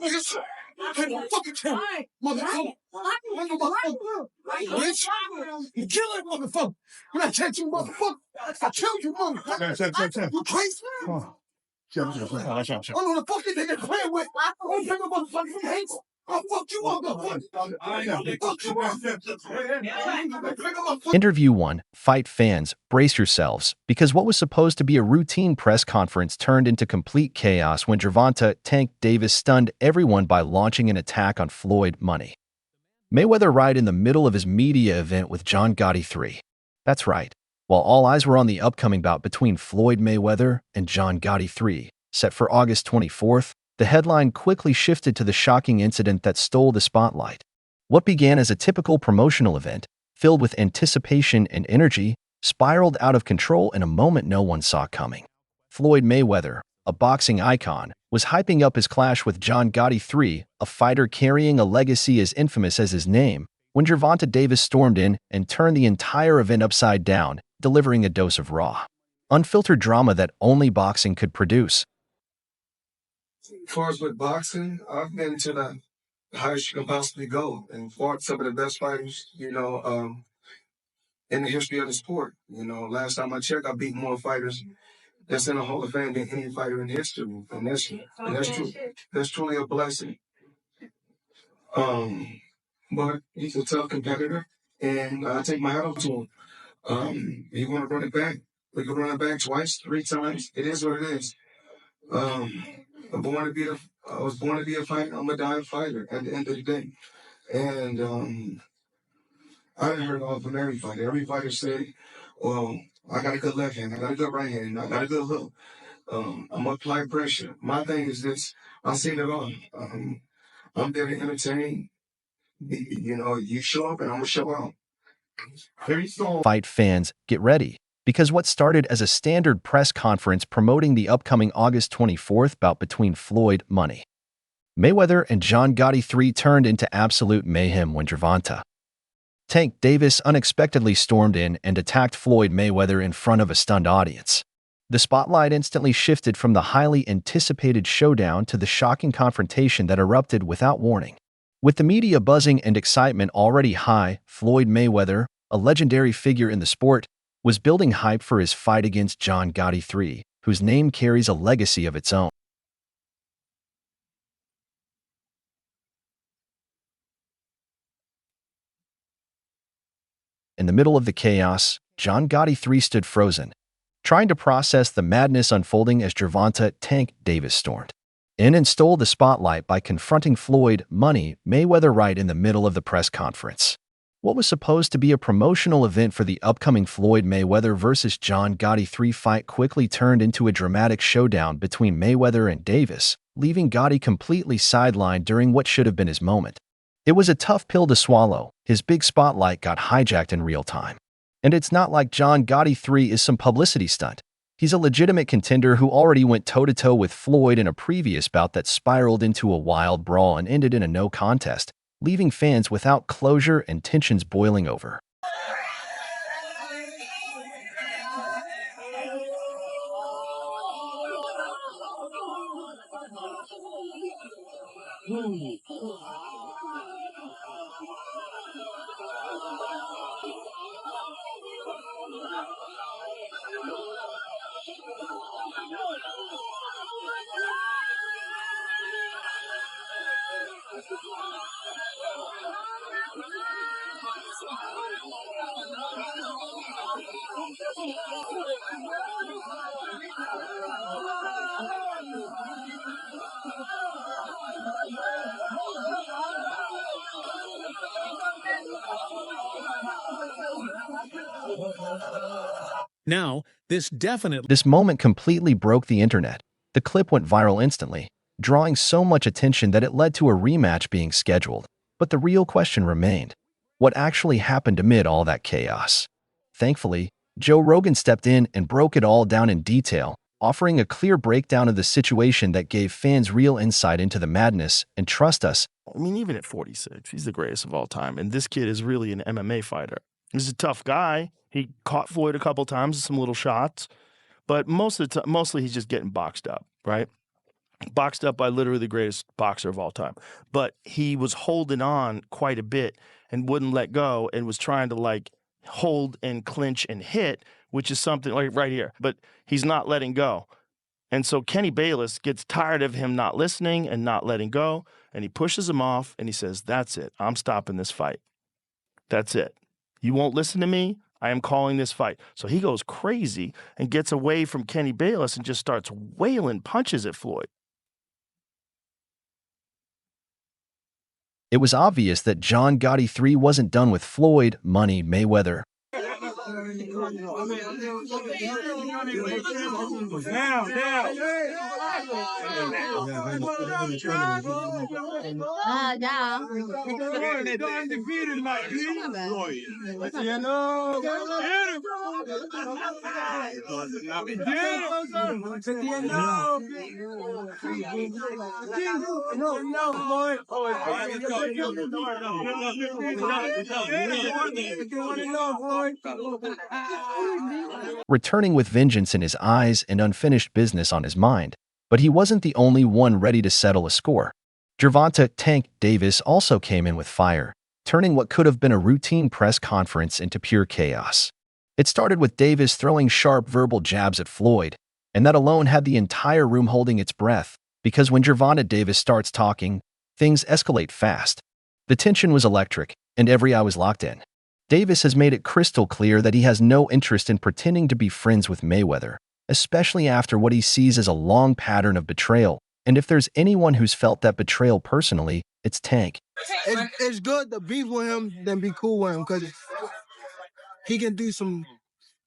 Niggas, take my fucking camera, motherfucker. Bitch, you kill that motherfucker. When I catch you, motherfucker, I killed you, motherfucker. You crazy? I know the fuck you nigga playing with. I don't take a motherfucker from hate. I'll fuck you up, motherfucker. Fuck you up. Interview 1. Fight fans, brace yourselves, because what was supposed to be a routine press conference turned into complete chaos when Gervonta "Tank" Davis stunned everyone by launching an attack on Floyd Mayweather right in the middle of his media event with John Gotti III. That's right. While all eyes were on the upcoming bout between Floyd Mayweather and John Gotti III, set for August 24th, the headline quickly shifted to the shocking incident that stole the spotlight. What began as a typical promotional event, filled with anticipation and energy, spiraled out of control in a moment no one saw coming. Floyd Mayweather, a boxing icon, was hyping up his clash with John Gotti III, a fighter carrying a legacy as infamous as his name, when Gervonta Davis stormed in and turned the entire event upside down, delivering a dose of raw, unfiltered drama that only boxing could produce. As far as with boxing, I've been to the highest you can possibly go and fought some of the best fighters, in the history of the sport. Last time I checked, I beat more fighters that's in the Hall of Fame than any fighter in history. And that's true. That's truly a blessing. But he's a tough competitor, and I take my hat off to him. You want to run it back? We can run it back twice, 3 times. It is what it is. I was born to be a fighter. I'm a dying fighter at the end of the day. And I heard all from every fighter. Every fighter said, well, I got a good left hand, I got a good right hand, I got a good hook. I'm gonna apply pressure. My thing is this, I've seen it all. I'm there to entertain. You show up and I'm gonna show out. Fight fans, get ready, because what started as a standard press conference promoting the upcoming August 24th bout between Floyd Mayweather and John Gotti III turned into absolute mayhem when Gervonta "Tank" Davis unexpectedly stormed in and attacked Floyd Mayweather in front of a stunned audience. The spotlight instantly shifted from the highly anticipated showdown to the shocking confrontation that erupted without warning. With the media buzzing and excitement already high, Floyd Mayweather, a legendary figure in the sport, was building hype for his fight against John Gotti III, whose name carries a legacy of its own. In the middle of the chaos, John Gotti III stood frozen, trying to process the madness unfolding as Gervonta "Tank" Davis stormed in and stole the spotlight by confronting Floyd Mayweather right in the middle of the press conference. What was supposed to be a promotional event for the upcoming Floyd Mayweather versus John Gotti III fight quickly turned into a dramatic showdown between Mayweather and Davis, leaving Gotti completely sidelined during what should have been his moment. It was a tough pill to swallow. His big spotlight got hijacked in real time. And it's not like John Gotti III is some publicity stunt. He's a legitimate contender who already went toe-to-toe with Floyd in a previous bout that spiraled into a wild brawl and ended in a no contest, leaving fans without closure and tensions boiling over. Now, This moment completely broke the internet. The clip went viral instantly, drawing so much attention that it led to a rematch being scheduled. But the real question remained: what actually happened amid all that chaos? Thankfully, Joe Rogan stepped in and broke it all down in detail, offering a clear breakdown of the situation that gave fans real insight into the madness. And trust us, I mean, even at 46, he's the greatest of all time. And this kid is really an MMA fighter. He's a tough guy. He caught Floyd a couple times with some little shots, but mostly he's just getting boxed up, right? boxed up by literally the greatest boxer of all time. But he was holding on quite a bit and wouldn't let go and was trying to like hold and clinch and hit, which is something like right here, but he's not letting go. And so Kenny Bayless gets tired of him not listening and not letting go, and he pushes him off and he says, "That's it. I'm stopping this fight. That's it. You won't listen to me. I am calling this fight." So he goes crazy and gets away from Kenny Bayless and just starts wailing punches at Floyd. It was obvious that John Gotti III wasn't done with Floyd Money Mayweather. Returning with vengeance in his eyes and unfinished business on his mind. But he wasn't the only one ready to settle a score. Gervonta "Tank" Davis also came in with fire, turning what could have been a routine press conference into pure chaos. It started with Davis throwing sharp verbal jabs at Floyd, and that alone had the entire room holding its breath, because when Gervonta Davis starts talking, things escalate fast. The tension was electric, and every eye was locked in. Davis has made it crystal clear that he has no interest in pretending to be friends with Mayweather, especially after what he sees as a long pattern of betrayal. And if there's anyone who's felt that betrayal personally, it's Tank. It's good to beef with him than be cool with him, because he can do some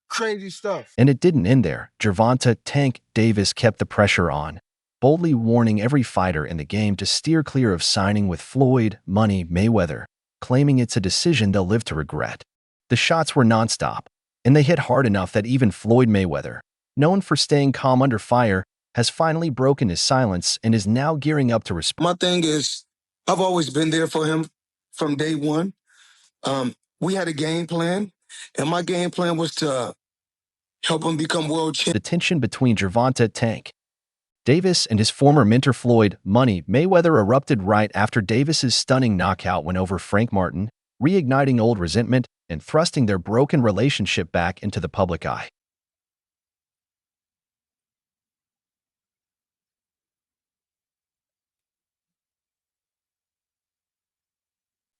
crazy stuff. And it didn't end there. Gervonta "Tank" Davis kept the pressure on, boldly warning every fighter in the game to steer clear of signing with Floyd Money Mayweather, claiming it's a decision they'll live to regret. The shots were nonstop, and they hit hard enough that even Floyd Mayweather, known for staying calm under fire, has finally broken his silence and is now gearing up to respond. My thing is, I've always been there for him from day one. We had a game plan, and my game plan was to help him become world champion. The tension between Gervonta "Tank" Davis and his former mentor Floyd Money Mayweather erupted right after Davis's stunning knockout went over Frank Martin, reigniting old resentment and thrusting their broken relationship back into the public eye.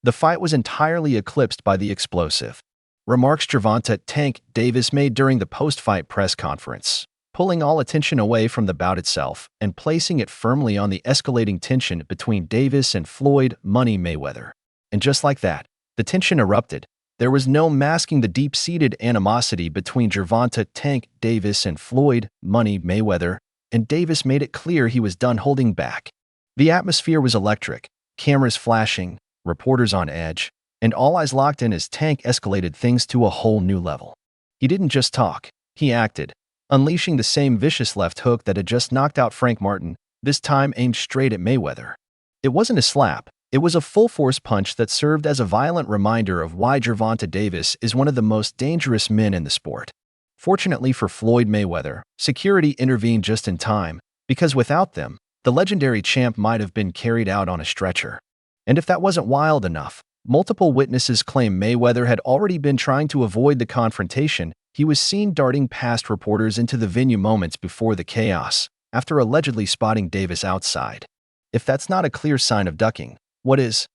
The fight was entirely eclipsed by the explosive remarks Gervonta "Tank" Davis made during the post-fight press conference, pulling all attention away from the bout itself and placing it firmly on the escalating tension between Davis and Floyd Money Mayweather. And just like that, the tension erupted. There was no masking the deep-seated animosity between Gervonta "Tank" Davis and Floyd Money Mayweather, and Davis made it clear he was done holding back. The atmosphere was electric, cameras flashing, reporters on edge, and all eyes locked in as Tank escalated things to a whole new level. He didn't just talk, he acted, unleashing the same vicious left hook that had just knocked out Frank Martin, this time aimed straight at Mayweather. It wasn't a slap, it was a full-force punch that served as a violent reminder of why Gervonta Davis is one of the most dangerous men in the sport. Fortunately for Floyd Mayweather, security intervened just in time, because without them, the legendary champ might have been carried out on a stretcher. And if that wasn't wild enough, multiple witnesses claim Mayweather had already been trying to avoid the confrontation. He was seen darting past reporters into the venue moments before the chaos, after allegedly spotting Davis outside. If that's not a clear sign of ducking, what is?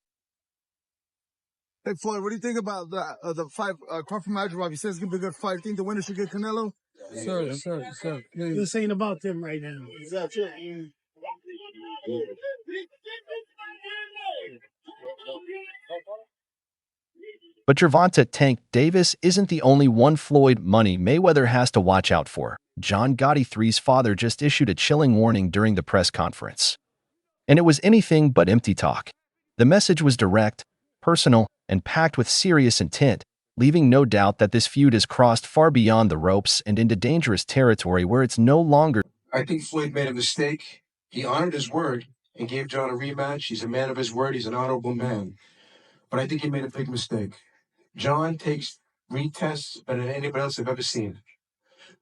Hey, Floyd, what do you think about the fight, Crawford Madrigal? You said it's going to be a good fight. Think the winner should get Canelo? Sir. This ain't about them right now. But Gervonta "Tank" Davis isn't the only one Floyd Money Mayweather has to watch out for. John Gotti III's father just issued a chilling warning during the press conference. And it was anything but empty talk. The message was direct, personal, and packed with serious intent, leaving no doubt that this feud has crossed far beyond the ropes and into dangerous territory where it's no longer. I think Floyd made a mistake. He honored his word and gave John a rematch. He's a man of his word. He's an honorable man. But I think he made a big mistake. John takes retests better than anybody else I've ever seen.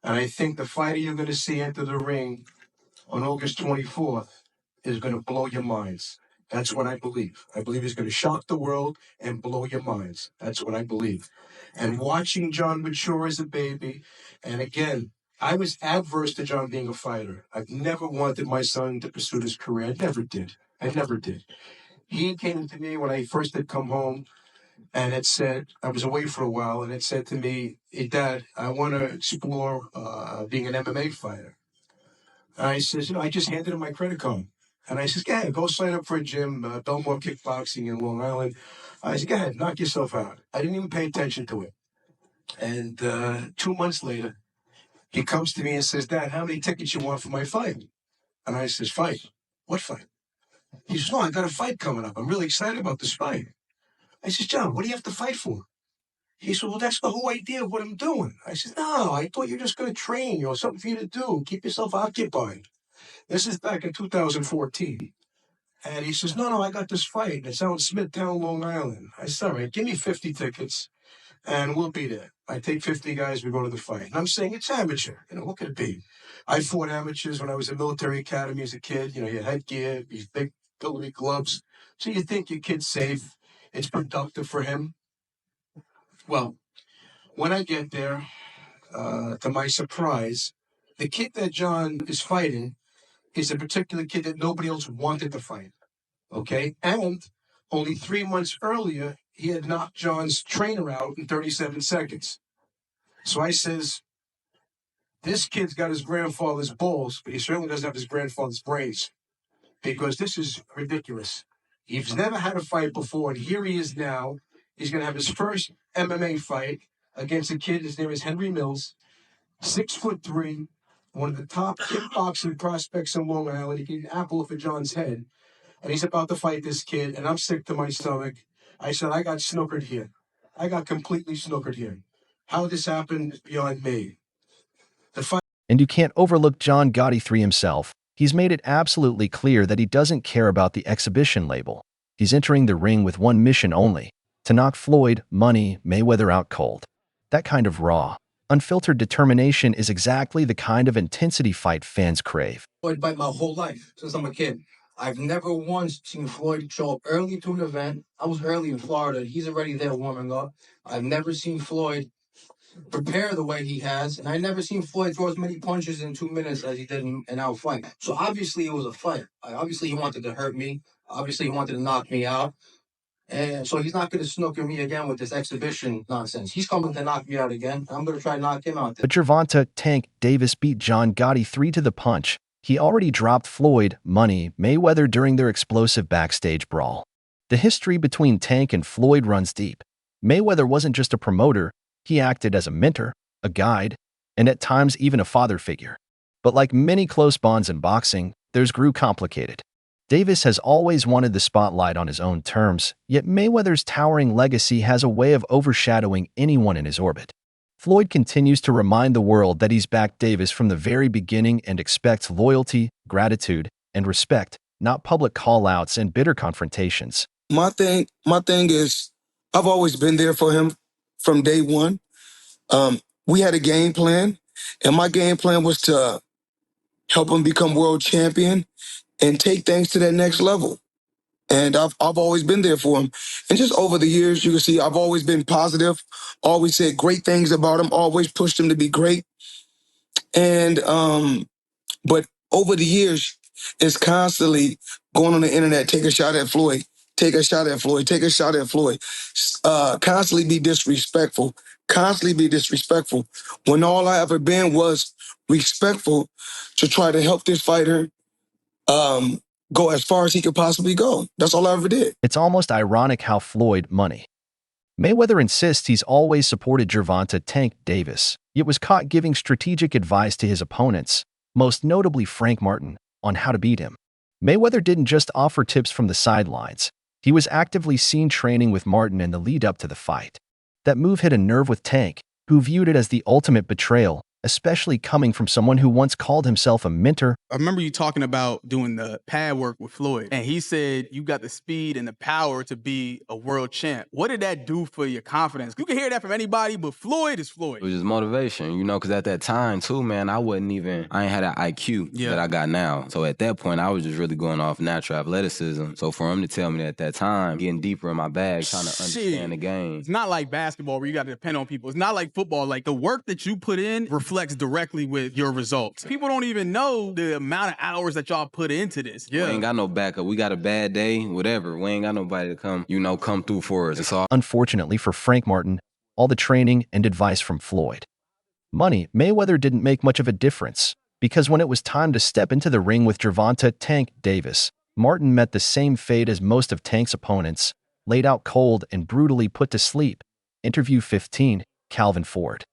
And I think the fighter you're going to see enter the ring on August 24th is going to blow your minds. That's what I believe. I believe he's going to shock the world and blow your minds. That's what I believe. And watching John mature as a baby, and again, I was adverse to John being a fighter. I've never wanted my son to pursue his career. I never did. I never did. He came to me when I first had come home and it said, I was away for a while, and it said to me, "Hey, Dad, I want to explore being an MMA fighter." And I says, I just handed him my credit card. And I says, go sign up for a gym, Belmore Kickboxing in Long Island. I said, go ahead, knock yourself out. I didn't even pay attention to it. And 2 months later, he comes to me and says, "Dad, how many tickets you want for my fight?" And I says, "Fight? What fight?" He says, "No, I got a fight coming up. I'm really excited about this fight." I says, "John, what do you have to fight for?" He said, "Well, that's the whole idea of what I'm doing." I said, "No, I thought you were just going to train, something for you to do, keep yourself occupied." This is back in 2014. And he says, no, I got this fight. It's out in Smithtown, Long Island. I said, all right, give me 50 tickets and we'll be there. I take 50 guys, we go to the fight. And I'm saying it's amateur. What could it be? I fought amateurs when I was in military academy as a kid. You had headgear, these big pillowy gloves. So you think your kid's safe. It's productive for him. Well, when I get there, to my surprise, the kid that John is fighting is a particular kid that nobody else wanted to fight. Okay? And only 3 months earlier, he had knocked John's trainer out in 37 seconds. So I says, this kid's got his grandfather's balls, but he certainly doesn't have his grandfather's brains, because this is ridiculous. He's never had a fight before, and here he is now. He's going to have his first MMA fight against a kid. His name is Henry Mills, 6'3", one of the top kickboxing prospects in Long Island. He can apple for John's head. And he's about to fight this kid, and I'm sick to my stomach. I said, I got snookered here. I got completely snookered here. How this happened is beyond me. The fight. And you can't overlook John Gotti III himself. He's made it absolutely clear that he doesn't care about the exhibition label. He's entering the ring with one mission only: to knock Floyd Mayweather out cold. That kind of raw, unfiltered determination is exactly the kind of intensity fight fans crave. Floyd fight my whole life since I'm a kid. I've never once seen Floyd show up early to an event. I was early in Florida. He's already there warming up. I've never seen Floyd prepare the way he has, and I've never seen Floyd throw as many punches in 2 minutes as he did in our fight. So obviously it was a fight. Obviously he wanted to hurt me. Obviously he wanted to knock me out. And so he's not going to snooker me again with this exhibition nonsense. He's coming to knock me out again. I'm going to try to knock him out. But Gervonta "Tank" Davis beat John Gotti III to the punch. He already dropped Floyd Mayweather during their explosive backstage brawl. The history between Tank and Floyd runs deep. Mayweather wasn't just a promoter, he acted as a mentor, a guide, and at times even a father figure. But like many close bonds in boxing, theirs grew complicated. Davis has always wanted the spotlight on his own terms, yet Mayweather's towering legacy has a way of overshadowing anyone in his orbit. Floyd continues to remind the world that he's backed Davis from the very beginning and expects loyalty, gratitude, and respect, not public call-outs and bitter confrontations. My thing is, I've always been there for him from day one. We had a game plan, and my game plan was to help him become world champion and take things to that next level. And I've always been there for him. And just over the years, you can see I've always been positive, always said great things about him, always pushed him to be great. And but over the years, it's constantly going on the internet, take a shot at Floyd, take a shot at Floyd, take a shot at Floyd. Constantly be disrespectful, when all I ever been was respectful to try to help this fighter go as far as he could possibly go. That's all I ever did. It's almost ironic how Floyd Mayweather insists he's always supported Gervonta "Tank" Davis, yet was caught giving strategic advice to his opponents, most notably Frank Martin, on how to beat him. Mayweather didn't just offer tips from the sidelines. He was actively seen training with Martin in the lead up to the fight. That move hit a nerve with Tank, who viewed it as the ultimate betrayal, especially coming from someone who once called himself a mentor. I remember you talking about doing the pad work with Floyd, and he said you got the speed and the power to be a world champ. What did that do for your confidence? You can hear that from anybody, but Floyd is Floyd. It was just motivation, you know, because at that time, too, man, I ain't had that IQ that I got now. So at that point, I was just really going off natural athleticism. So for him to tell me that at that time, getting deeper in my bag, trying to understand the game. It's not like basketball where you got to depend on people. It's not like football. Like, the work that you put in reflects directly with your results. People don't even know the amount of hours that y'all put into this. We ain't got no backup. We got a bad day, whatever. We ain't got nobody to come through for us. It's all. Unfortunately for Frank Martin, all the training and advice from Floyd Mayweather didn't make much of a difference, because when it was time to step into the ring with Gervonta "Tank" Davis, Martin met the same fate as most of Tank's opponents, laid out cold and brutally put to sleep. Interview 15, Calvin Ford.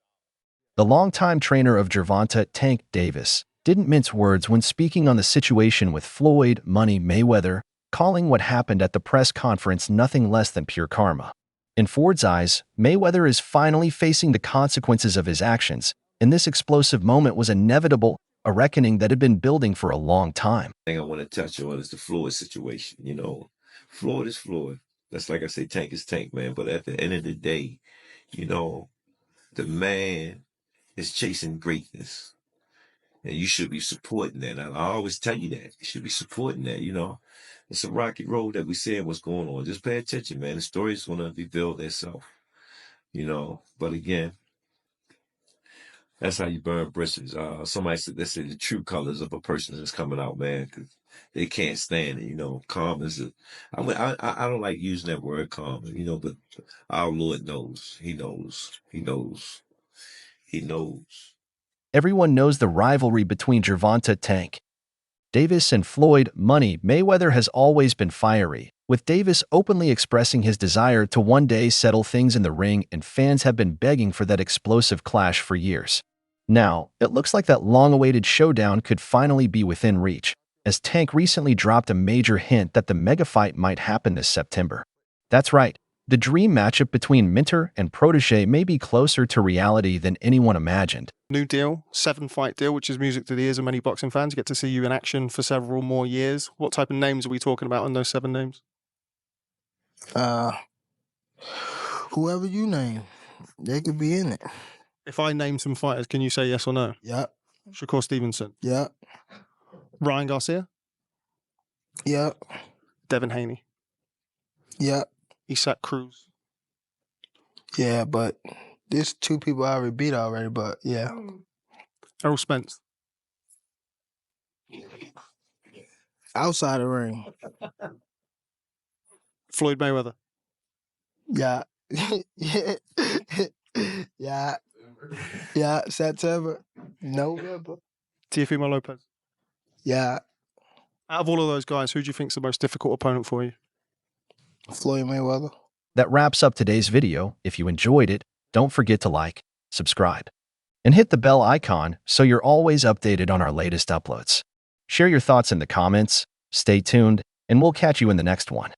The longtime trainer of Gervonta "Tank" Davis didn't mince words when speaking on the situation with Floyd Mayweather, calling what happened at the press conference nothing less than pure karma. In Ford's eyes, Mayweather is finally facing the consequences of his actions, and this explosive moment was inevitable, a reckoning that had been building for a long time. The thing I want to touch on is the Floyd situation. You know, Floyd is Floyd. That's like I say, Tank is Tank, man. But at the end of the day, you know, the man is chasing greatness. And you should be supporting that. I always tell you that. You should be supporting that, you know. It's a rocky road that we said what's going on. Just pay attention, man. The story's going to reveal itself, you know. But again, that's how you burn bridges. Somebody said, they said the true colors of a person is coming out, man, because they can't stand it, you know. Calm is I don't like using that word calm, you know, but our Lord knows. He knows. He knows. He knows. Everyone knows the rivalry between Gervonta "Tank" Davis and Floyd Mayweather has always been fiery, with Davis openly expressing his desire to one day settle things in the ring, and fans have been begging for that explosive clash for years. Now, it looks like that long-awaited showdown could finally be within reach, as Tank recently dropped a major hint that the mega fight might happen this September. That's right, the dream matchup between mentor and protege may be closer to reality than anyone imagined. New deal, 7-fight deal, which is music to the ears of many boxing fans. Get to see you in action for several more years. What type of names are we talking about on those 7 names? Whoever you name, they could be in it. If I name some fighters, can you say yes or no? Yep. Shakur Stevenson. Yep. Ryan Garcia. Yep. Devin Haney. Yep. Isaac Cruz. Yeah, but there's 2 people I already beat already, but yeah. Errol Spence. Outside the ring. Floyd Mayweather. Yeah. Yeah. Yeah. September. November. Teofimo Lopez. Yeah. Out of all of those guys, who do you think is the most difficult opponent for you? Floyd Mayweather. That wraps up today's video. If you enjoyed it, don't forget to like, subscribe, and hit the bell icon so you're always updated on our latest uploads. Share your thoughts in the comments, stay tuned, and we'll catch you in the next one.